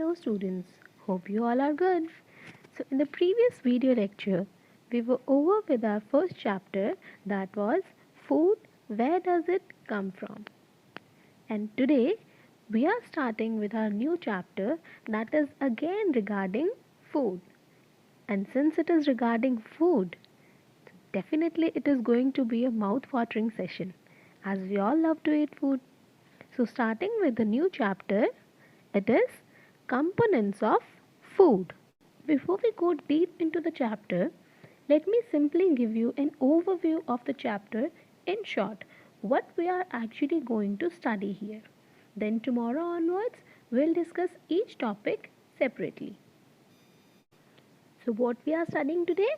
Hello students, hope you all are good. So in the previous video lecture, we were over with our first chapter, that was food, where does it come from? And today we are starting with our new chapter, that is again regarding food. And since it is regarding food, definitely it is going to be a mouth-watering session, as we all love to eat food. So starting with the new chapter, it is components of food. Before we go deep into the chapter, let me simply give you an overview of the chapter in short, what we are actually going to study here. Then tomorrow onwards, we'll discuss each topic separately. So what we are studying today?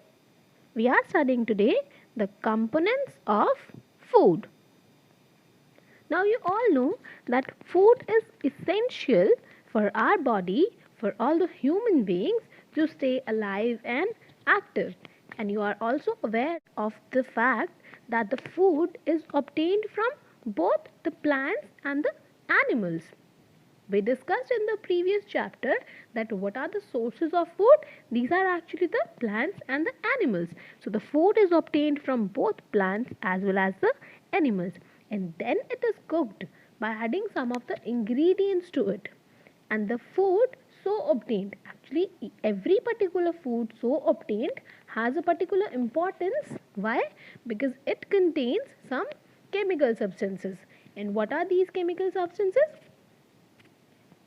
We are studying today the components of food. Now you all know that food is essential for our body, for all the human beings to stay alive and active. And you are also aware of the fact that the food is obtained from both the plants and the animals. We discussed in the previous chapter that what are the sources of food? These are actually the plants and the animals. So the food is obtained from both plants as well as the animals, and then it is cooked by adding some of the ingredients to it. And the food so obtained, actually every particular food so obtained has a particular importance. Why? Because it contains some chemical substances. And what are these chemical substances?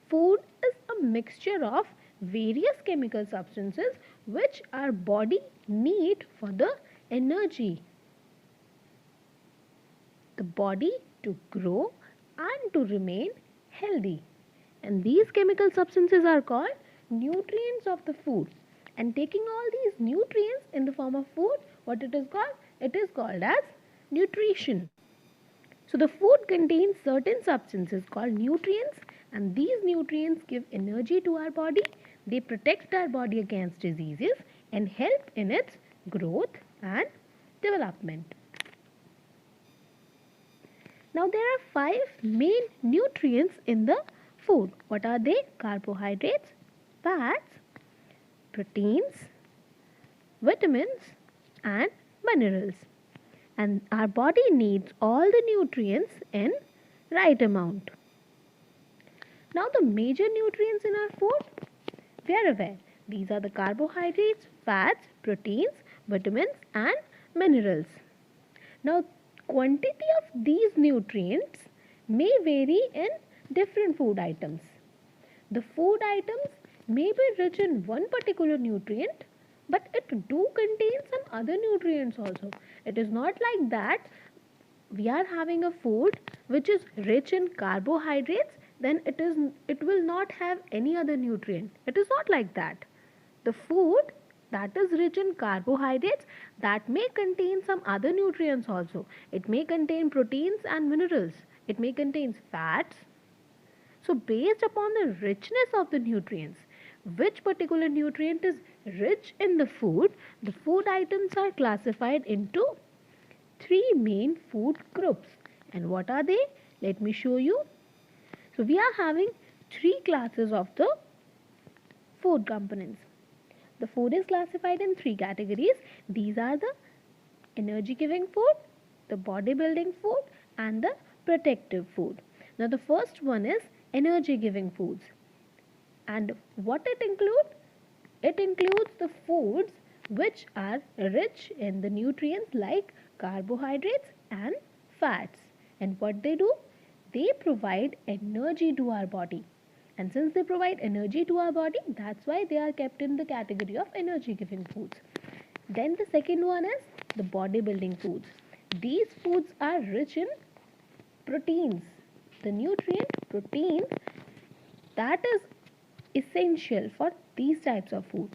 Food is a mixture of various chemical substances which our body need for the energy. The body to grow and to remain healthy. And these chemical substances are called nutrients of the food. And taking all these nutrients in the form of food, what it is called? It is called as nutrition. So the food contains certain substances called nutrients, and these nutrients give energy to our body. They protect our body against diseases and help in its growth and development. Now there are 5 main nutrients in the food. What are they? Carbohydrates, fats, proteins, vitamins and minerals. And our body needs all the nutrients in right amount. Now the major nutrients in our food, we are aware. These are the carbohydrates, fats, proteins, vitamins and minerals. Now quantity of these nutrients may vary in different food items. The food items may be rich in one particular nutrient, but it do contain some other nutrients also. It is not like that we are having a food which is rich in carbohydrates, then it will not have any other nutrient. It is not like that. The food that is rich in carbohydrates, that may contain some other nutrients also. It may contain proteins and minerals. It may contain fats. So based upon the richness of the nutrients, which particular nutrient is rich in the food items are classified into 3 main food groups. And what are they? Let me show you. So we are having 3 classes of the food components. The food is classified in 3 categories. These are the energy giving food, the bodybuilding food and the protective food. Now the first one is energy giving foods. And what it includes? It includes the foods which are rich in the nutrients like carbohydrates and fats. And what they do? They provide energy to our body. And since they provide energy to our body, that's why they are kept in the category of energy giving foods. Then the second one is the bodybuilding foods. These foods are rich in proteins. The nutrient protein that is essential for these types of food.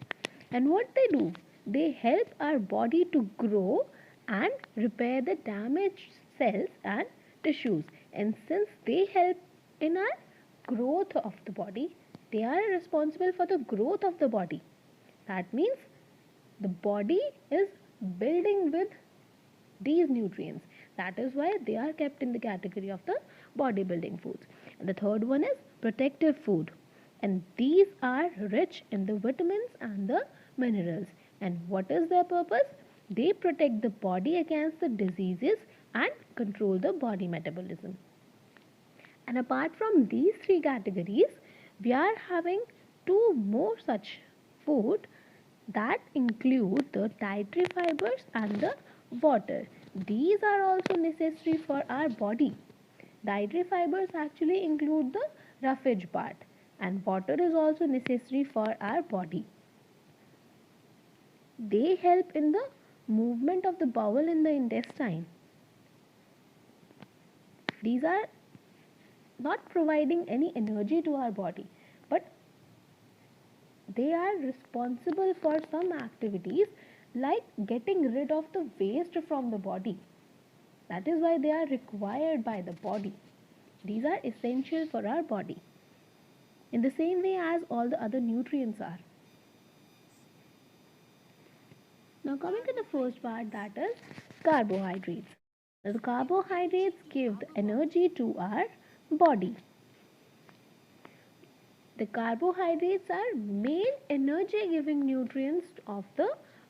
And what they do? They help our body to grow and repair the damaged cells and tissues. And since they help in our growth of the body, they are responsible for the growth of the body. That means the body is building with these nutrients. That is why they are kept in the category of the bodybuilding foods. And the third one is protective food. and these are rich in the vitamins and the minerals. And what is their purpose? They protect the body against the diseases and control the body metabolism. And apart from these three categories, we are having two more such food that include the dietary fibers and the water. These are also necessary for our body. Dietary fibers actually include the roughage part, and water is also necessary for our body. They help in the movement of the bowel in the intestine. These are not providing any energy to our body, but they are responsible for some activities like getting rid of the waste from the body. That is why they are required by the body. These are essential for our body in the same way as all the other nutrients are. Now coming to the first part, that is carbohydrates. The carbohydrates give the energy to our body. The carbohydrates are main energy giving nutrients of the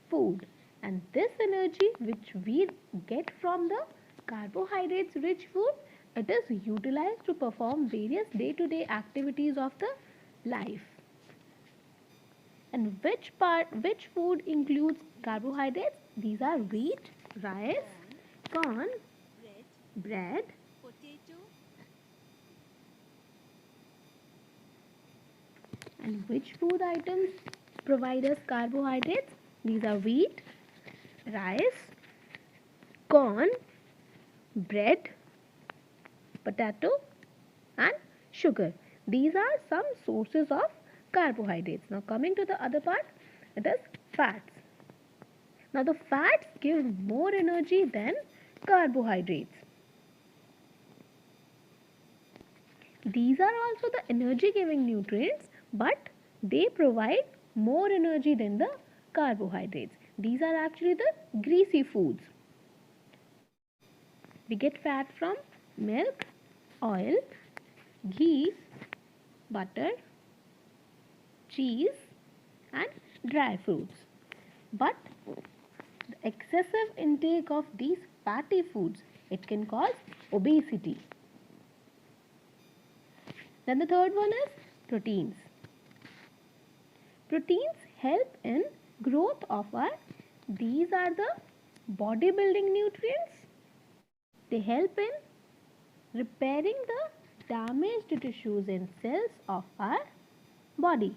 food, and this energy which we get from the carbohydrates rich food, it is utilized to perform various day-to-day activities of the life. And which food includes carbohydrates? These are wheat, rice, corn, bread, potato, and which food items provide us carbohydrates? These are wheat, rice, corn, bread, potato, and sugar. These are some sources of carbohydrates. Now coming to the other part, it is fats. Now the fats give more energy than carbohydrates. These are also the energy giving nutrients, but they provide more energy than the carbohydrates. These are actually the greasy foods. We get fat from milk, oil, ghee, butter, cheese, and dry fruits. But the excessive intake of these fatty foods, it can cause obesity. Then the third one is proteins. Proteins help in growth of our, these are the bodybuilding nutrients. They help in repairing the damaged tissues and cells of our body.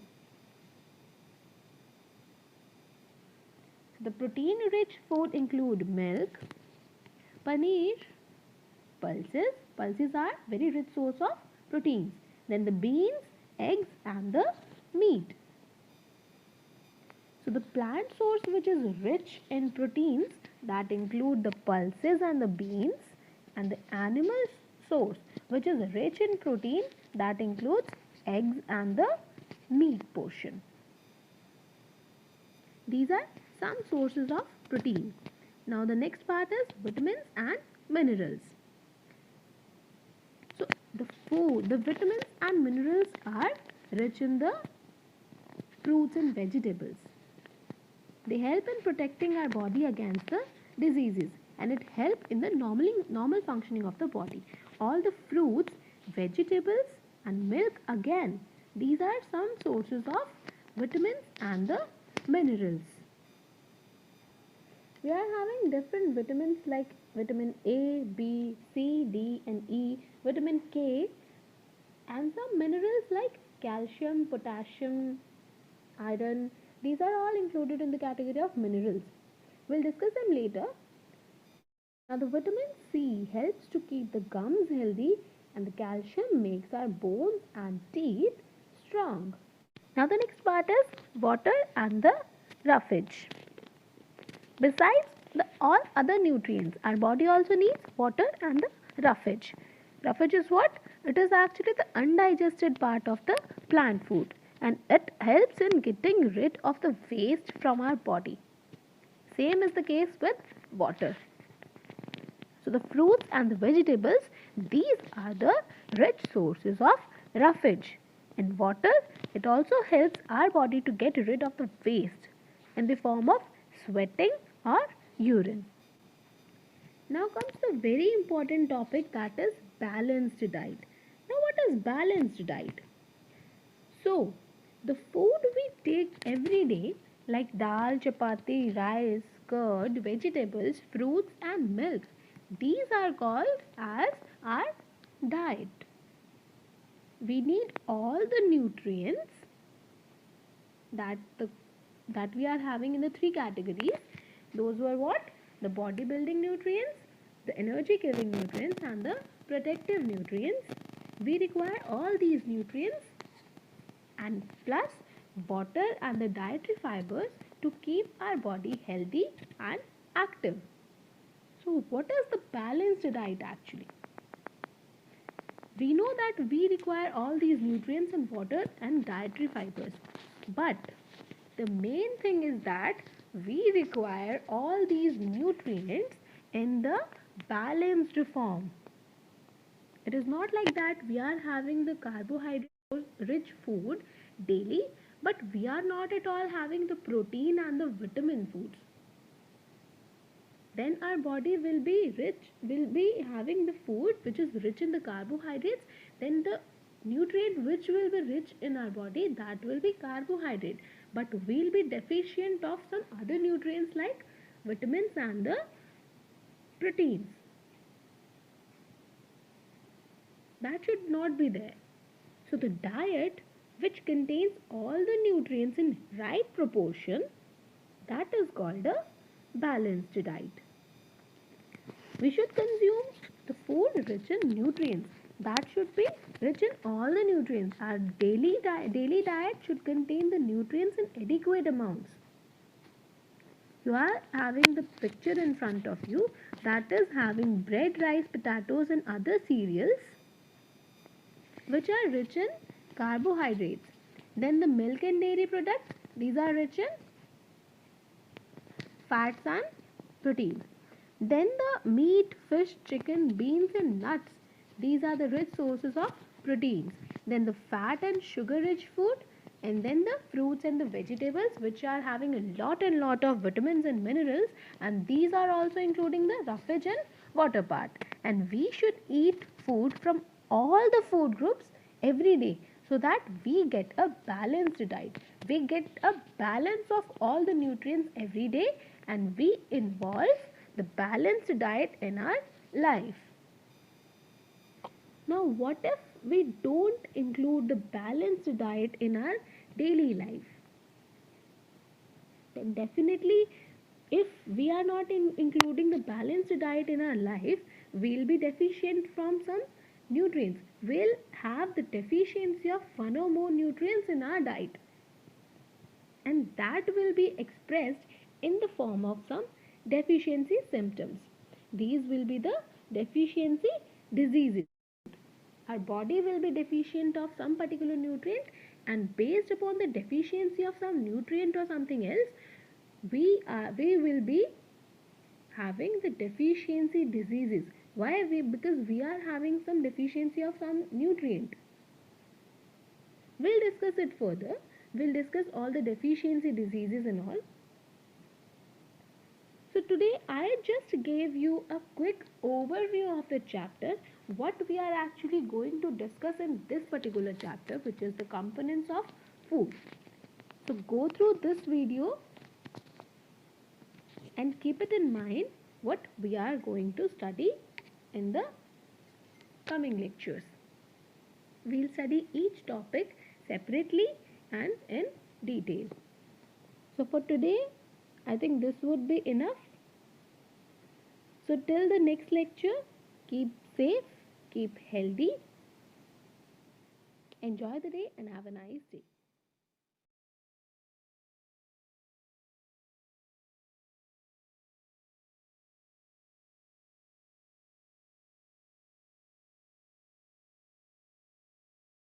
The protein rich food include milk, paneer, pulses. Pulses are very rich source of proteins. Then the beans, eggs and the meat. So the plant source which is rich in proteins, that include the pulses and the beans, and the animal source which is rich in protein, that includes eggs and the meat portion. These are some sources of protein. Now the next part is vitamins and minerals. So the vitamins and minerals are rich in the fruits and vegetables. They help in protecting our body against the diseases, and it helps in the normal functioning of the body. All the fruits, vegetables and milk, again, these are some sources of vitamins and the minerals. We are having different vitamins like vitamin A, B, C, D and E, vitamin K, and some minerals like calcium, potassium, iron. These are all included in the category of minerals. We'll discuss them later. Now the vitamin C helps to keep the gums healthy, and the calcium makes our bones and teeth strong. Now the next part is water and the roughage. Besides the all other nutrients, our body also needs water and the roughage. Roughage is what? It is actually the undigested part of the plant food, and it helps in getting rid of the waste from our body. Same is the case with water. So the fruits and the vegetables, these are the rich sources of roughage. And water, it also helps our body to get rid of the waste in the form of sweating or urine. Now comes the very important topic, that is balanced diet. Now what is balanced diet? So the food we take every day like dal, chapati, rice, curd, vegetables, fruits and milk, these are called as our diet. We need all the nutrients that the that we are having in the three categories. Those were what? The bodybuilding nutrients, the energy giving nutrients and the protective nutrients. We require all these nutrients and plus water and the dietary fibers to keep our body healthy and active. So what is the balanced diet actually? We know that we require all these nutrients and water and dietary fibers, but the main thing is that we require all these nutrients in the balanced form. It is not like that we are having the carbohydrate rich food daily, but we are not at all having the protein and the vitamin foods. Then our body will be having the food which is rich in the carbohydrates. Then the nutrient which will be rich in our body, that will be carbohydrate, but we'll be deficient of some other nutrients like vitamins and the proteins. That should not be there. So the diet which contains all the nutrients in right proportion, that is called a balanced diet. We should consume the food rich in nutrients. That should be rich in all the nutrients. Our daily diet should contain the nutrients in adequate amounts. You are having the picture in front of you, that is having bread, rice, potatoes and other cereals which are rich in carbohydrates. Then the milk and dairy products, these are rich in fats and proteins. Then the meat, fish, chicken, beans and nuts, these are the rich sources of proteins. Then the fat and sugar rich food, and then the fruits and the vegetables which are having a lot of vitamins and minerals, and these are also including the roughage and water part. And we should eat food from all the food groups every day so that we get a balanced diet. We get a balance of all the nutrients every day, and we involve the balanced diet in our life. Now, what if we don't include the balanced diet in our daily life? Then definitely, if we are not including the balanced diet in our life, we'll be deficient from some nutrients. We'll have the deficiency of one or more nutrients in our diet, and that will be expressed in the form of some deficiency symptoms. These will be the deficiency diseases. Our body will be deficient of some particular nutrient, and based upon the deficiency of some nutrient or something else, we will be having the deficiency diseases. Why? Because we are having some deficiency of some nutrient. We'll discuss it further. We'll discuss all the deficiency diseases and all. So today I just gave you a quick overview of the chapter, what we are actually going to discuss in this particular chapter, which is the components of food. So go through this video and keep it in mind what we are going to study in the coming lectures. We'll study each topic separately and in detail. So for today, I think this would be enough. So till the next lecture, keep safe, keep healthy, enjoy the day and have a nice day.